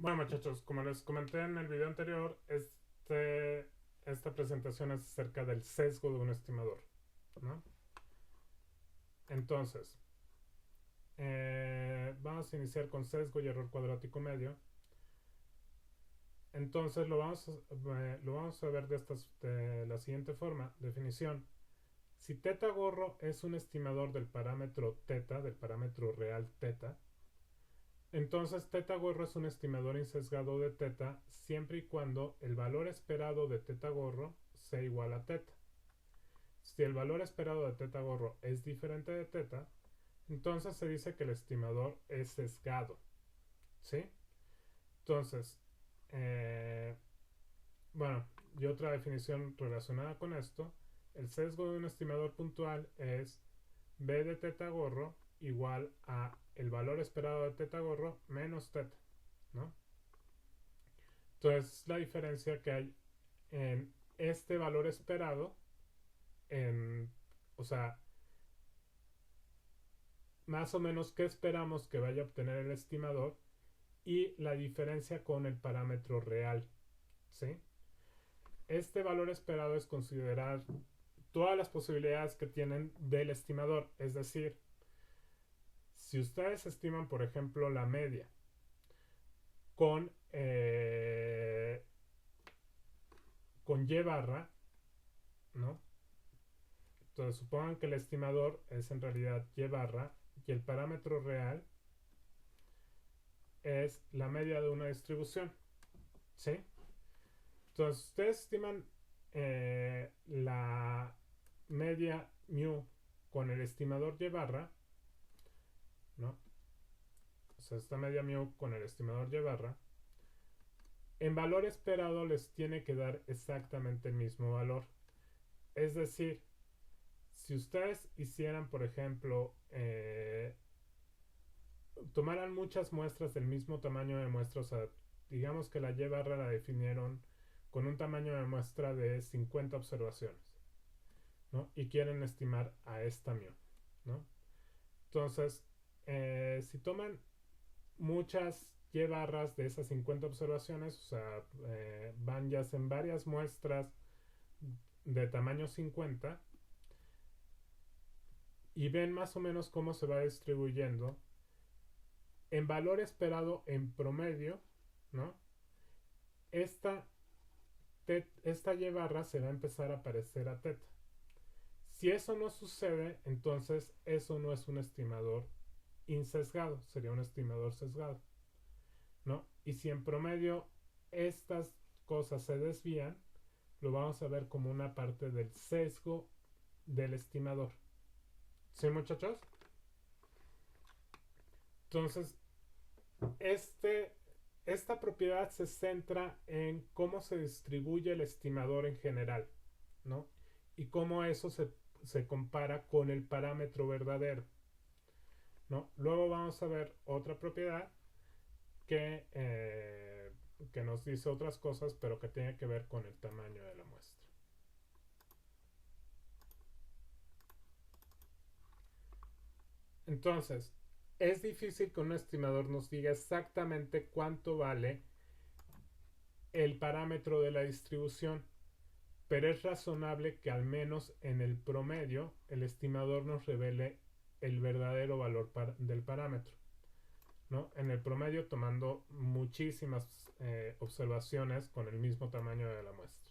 Bueno, muchachos, como les comenté en el video anterior, esta presentación es acerca del sesgo de un estimador, ¿no? Entonces, vamos a iniciar con sesgo y error cuadrático medio. Entonces lo vamos a ver de la siguiente forma. Definición. Si teta gorro es un estimador del parámetro teta, del parámetro real teta, entonces teta gorro es un estimador insesgado de teta siempre y cuando el valor esperado de teta gorro sea igual a teta. Si el valor esperado de teta gorro es diferente de teta, entonces se dice que el estimador es sesgado. ¿Sí? Entonces, eh, bueno, y otra definición relacionada con esto, el sesgo de un estimador puntual es b de teta gorro igual a el valor esperado de teta gorro menos teta, ¿no? Entonces, la diferencia que hay en este valor esperado, en, o sea, más o menos qué esperamos que vaya a obtener el estimador y la diferencia con el parámetro real, ¿sí? Este valor esperado es considerar todas las posibilidades que tienen del estimador, es decir, si ustedes estiman, por ejemplo, la media con, con y barra, ¿no? Entonces supongan que el estimador es en realidad y barra y el parámetro real es la media de una distribución, ¿sí? Entonces ustedes estiman la media mu con el estimador y barra, ¿no? O sea, esta media mu con el estimador y barra, en valor esperado les tiene que dar exactamente el mismo valor. Es decir, si ustedes hicieran, por ejemplo, tomaran muchas muestras del mismo tamaño de muestra, o sea, digamos que la Y barra la definieron con un tamaño de muestra de 50 observaciones, ¿no? Y quieren estimar a esta mu, ¿no? Entonces, si toman muchas Y barras de esas 50 observaciones, o sea, van ya en varias muestras de tamaño 50 y ven más o menos cómo se va distribuyendo en valor esperado en promedio, ¿no? Esta, esta Y barra se va a empezar a parecer a teta. Si eso no sucede, entonces eso no es un estimador insesgado, sería un estimador sesgado, ¿no? Y si en promedio estas cosas se desvían, lo vamos a ver como una parte del sesgo del estimador. ¿Sí, muchachos? Entonces, este, esta propiedad se centra en cómo se distribuye el estimador en general, ¿no? Y cómo eso se compara con el parámetro verdadero, ¿no? Luego vamos a ver otra propiedad que, que nos dice otras cosas, pero que tiene que ver con el tamaño de la muestra. Entonces, es difícil que un estimador nos diga exactamente cuánto vale el parámetro de la distribución, pero es razonable que al menos en el promedio el estimador nos revele el verdadero valor del parámetro, ¿no? En el promedio tomando muchísimas observaciones con el mismo tamaño de la muestra.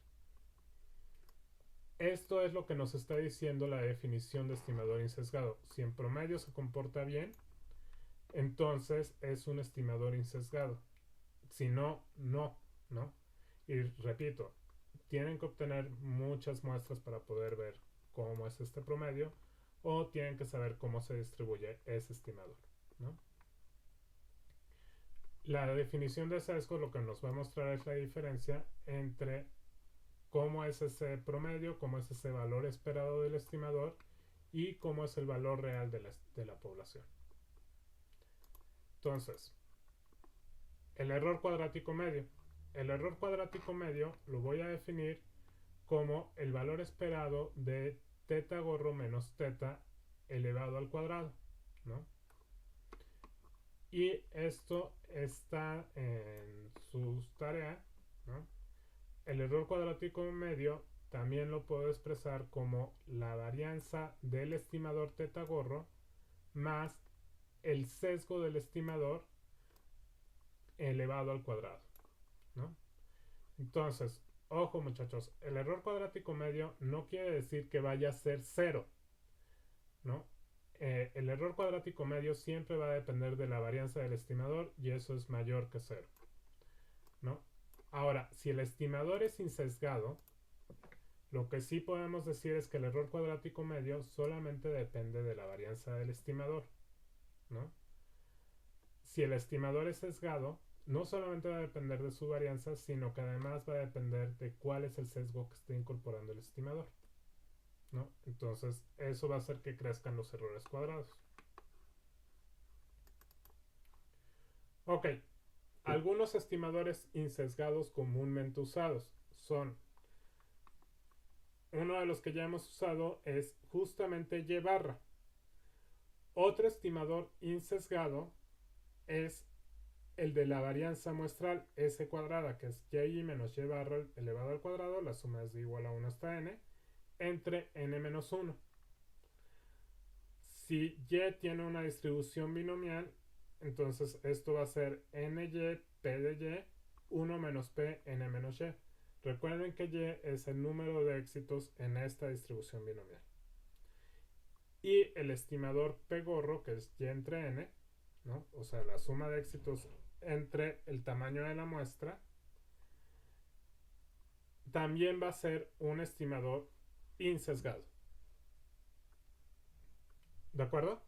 Esto es lo que nos está diciendo la definición de estimador insesgado. Si en promedio se comporta bien, entonces es un estimador insesgado. Si no, no, ¿no? Y repito, tienen que obtener muchas muestras para poder ver cómo es este promedio o tienen que saber cómo se distribuye ese estimador, ¿no? La definición de sesgo lo que nos va a mostrar es la diferencia entre cómo es ese promedio, cómo es ese valor esperado del estimador y cómo es el valor real de la población. Entonces, el error cuadrático medio. El error cuadrático medio lo voy a definir como el valor esperado de teta gorro menos teta elevado al cuadrado, ¿no? Y esto está en sus tareas, ¿no? El error cuadrático medio también lo puedo expresar como la varianza del estimador teta gorro más el sesgo del estimador elevado al cuadrado, ¿no? Entonces, ojo muchachos, el error cuadrático medio no quiere decir que vaya a ser cero, ¿no? El error cuadrático medio siempre va a depender de la varianza del estimador y eso es mayor que cero, ¿no? Ahora, si el estimador es insesgado, lo que sí podemos decir es que el error cuadrático medio solamente depende de la varianza del estimador, ¿no? Si el estimador es sesgado, no solamente va a depender de su varianza, sino que además va a depender de cuál es el sesgo que esté incorporando el estimador, ¿no? Entonces, eso va a hacer que crezcan los errores cuadrados. Ok, algunos estimadores insesgados comúnmente usados son, uno de los que ya hemos usado es justamente Y barra. Otro estimador insesgado es el de la varianza muestral S cuadrada, que es Y menos Y barra elevado al cuadrado, la suma es de igual a 1 hasta N, entre N menos 1. Si Y tiene una distribución binomial, entonces esto va a ser NY, P de Y, 1 menos P, N menos Y. Recuerden que Y es el número de éxitos en esta distribución binomial. Y el estimador P gorro, que es Y entre N, ¿no? O sea, la suma de éxitos entre el tamaño de la muestra, también va a ser un estimador insesgado. ¿De acuerdo?